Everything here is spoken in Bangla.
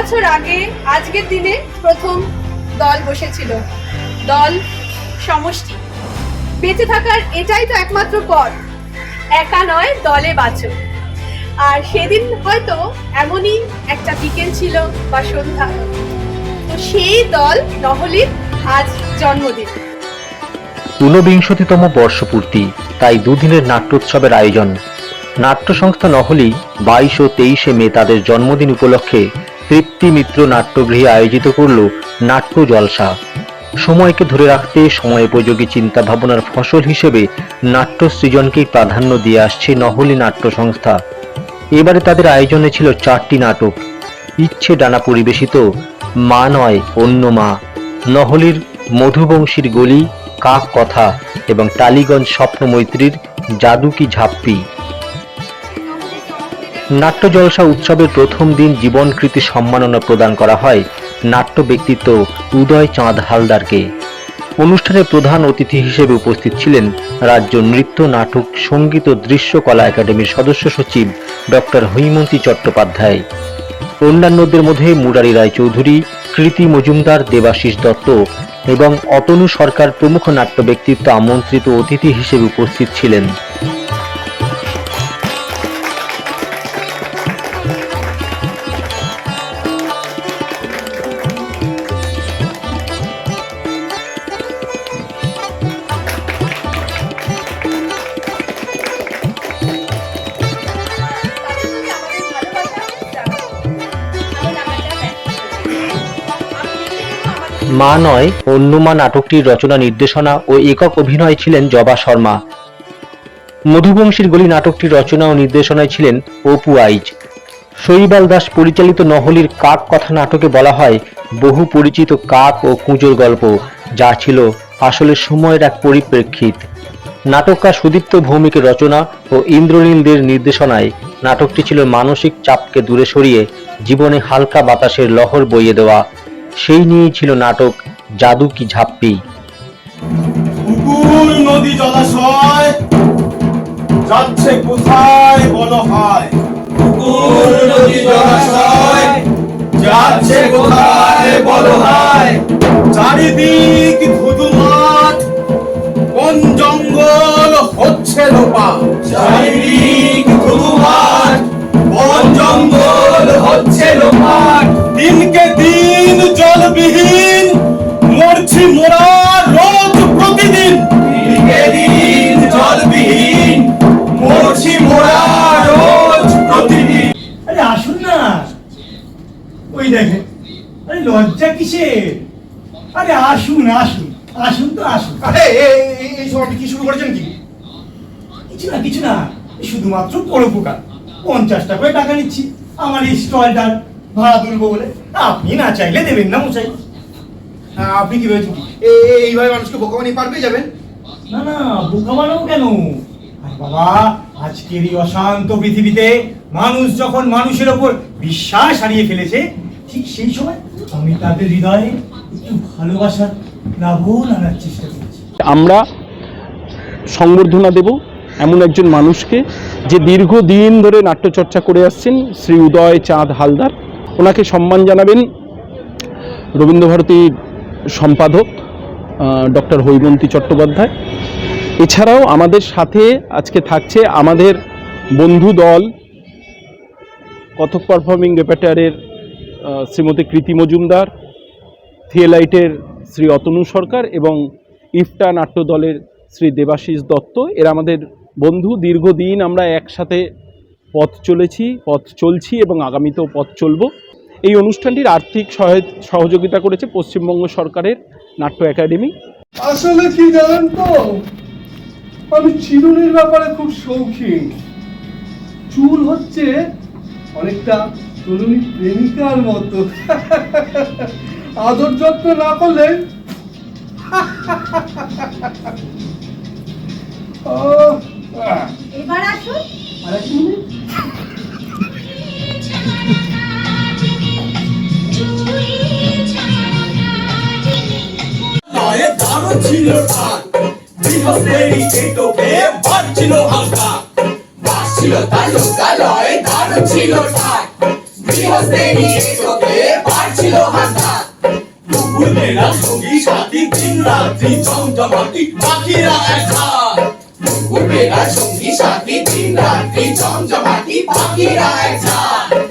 বছর আগে আজকের দিনে প্রথম দল বসেছিল, দল সমষ্টি। বেঁচে থাকার এটাই তো একমাত্র পথ, একা নয় দলে বাঁচো। আর সেদিন হয়তো এমনই একটা বিকেল ছিল বা সন্ধ্যা, তো সেই দল নহলীর আজ জন্মদিন। ঊনবিংশতিতম বর্ষপূর্তি, তাই দুদিনের নাট্যোৎসবের আয়োজন। নাট্য সংস্থা নহলী 22 ও 23 মে তাদের জন্মদিন উপলক্ষে তৃপ্তি মিত্র নাট্যগৃহে আয়োজিত করল নাট্য জলসা। সময়কে ধরে রাখতে সময়োপযোগী চিন্তা ভাবনার ফসল হিসেবে নাট্য সৃজনকেই প্রাধান্য দিয়ে আসছে নহলী নাট্য সংস্থা। এবারে তাদের আয়োজনে ছিল 4টি নাটক। ইচ্ছে ডানা পরিবেশিত মা নয় অন্য মা, নহলীর মধুবংশীর গলি, কাক কথা এবং টালিগঞ্জ স্বপ্ন মৈত্রীর জাদু কি ঝাপ্পি। নাট্য জলসা উৎসবের প্রথম দিন জীবনকৃতি সম্মাননা প্রদান করা হয় নাট্য ব্যক্তিত্ব উদয় চাঁদ হালদারকে। অনুষ্ঠানে প্রধান অতিথি হিসেবে উপস্থিত ছিলেন রাজ্য নৃত্য নাটক সঙ্গীত ও দৃশ্যকলা একাডেমির সদস্য সচিব ডক্টর হৈমন্তী চট্টোপাধ্যায়। অন্যান্যদের মধ্যে মুরারি রায়চৌধুরী, কৃতি মজুমদার, দেবাশিস দত্ত এবং অতনু সরকার প্রমুখ নাট্য ব্যক্তিত্ব আমন্ত্রিত অতিথি হিসেবে উপস্থিত ছিলেন। মা নয় অন্য মা নাটকটির রচনা, নির্দেশনা ও একক অভিনয় ছিলেন জবা শর্মা। মধুবংশীর গলি নাটকটির রচনা ও নির্দেশনায় ছিলেন অপু আইচ। শৈবাল দাস পরিচালিত নহলীর কাক কথা নাটকে বলা হয় বহু পরিচিত কাক ও কুঁজোর গল্প, যা ছিল আসলে সময়ের এক পরিপ্রেক্ষিত। নাটককার সুদীপ্ত ভৌমিকের রচনা ও ইন্দ্রনীলদের নির্দেশনায় নাটকটি ছিল মানসিক চাপকে দূরে সরিয়ে জীবনে হালকা বাতাসের লহর বইয়ে দেওয়া। সেই নিয়েই ছিল নাটক জাদু কি ঝাপ্পি। পুকুর নদী জলাশয় যাচ্ছে কোথায় বলো হয়, পুকুর নদী জলাশয় যাচ্ছে কোথায় বলো হয়। চারিদিক ধুধু মাঠ, বন জঙ্গল হচ্ছে লোপা, চারিদিক ধুধু মাঠ, বন জঙ্গল হচ্ছে লোপাট। দিনকে দিন জলবিহীন মরছি মোরা রোজ প্রতিদিন, দিনকে দিন জলবিহীন মরছি মোরা রোজ প্রতিদিন। আরে আসুন না, ওই দেখেন, আরে লজ্জা কিসের? আরে আসুন আসুন আসুন তো আসুন। আরে এই সময় কি শুরু করেছেন কি? কিছু না, শুধুমাত্র পরোপকার। 50 টাকা করে টাকা নিচ্ছি আমার এই স্টলটার ভাড়া তুলবো বলে। আপনি না চাইলে দেবেন না মশাই। আপনি কি ভেবেছেন কি এইভাবে মানুষকে বোকা বানিয়ে পার পেয়ে যাবেন? না না, বোকা বানাবো কেন? আরে বাবা, আজকের এই অশান্ত পৃথিবীতে মানুষ যখন মানুষের ওপর বিশ্বাস হারিয়ে ফেলেছে, ঠিক সেই সময় আমি তাদের হৃদয়ে একটু ভালোবাসার প্লাবন আনার চেষ্টা করছি। আমরা সংবর্ধনা দেব এমন একজন মানুষকে, যে দীর্ঘদিন ধরে নাট্যচর্চা করে আসছেন, শ্রী উদয় চাঁদ হালদার। ওনাকে সম্মান জানাবেন রবীন্দ্রভারতীর সম্পাদক ডক্টর হৈমন্তী চট্টোপাধ্যায়। এছাড়াও আমাদের সাথে আজকে থাকছে আমাদের বন্ধু দল কথক পারফর্মিং রেপার্টরির শ্রীমতী কৃতি মজুমদার, থিয়েলাইটের শ্রী অতনু সরকার এবং ইফটা নাট্য দলের শ্রী দেবাশিস দত্ত। এরা আমাদের বন্ধু, দীর্ঘদিন আমরা একসাথে পথ চলছি এবং আগামীতেও পথ চলব। এই অনুষ্ঠানটির আর্থিক সহযোগিতা করেছে পশ্চিমবঙ্গ সরকারের নাট্য একাডেমি। আসলে কি জানেন তো, আমি চিরুনির ব্যাপারে খুব শৌখিন। চুল হচ্ছে অনেকটা তরুণী প্রেমিকার মতো, আদর যত্ন না করলে এবার আসুন। আরেক মিনিট। ছিল গৃহশ্রেণী চেতকে বাড়ছিল হালকা, বাসছিল তার লোকালয়ে দারুণ ছিল ঠাক। হাসি হস্তে নিয়ে চোখে পারছিল হাসা দুপুর বেলা সঙ্গী সাথী দিন রাত্রি জমজমাটি পাখিরা একসাথ দুপুর বেলা সঙ্গী সাথী দিন রাত্রি জমজমাটি পাখিরা একসাথ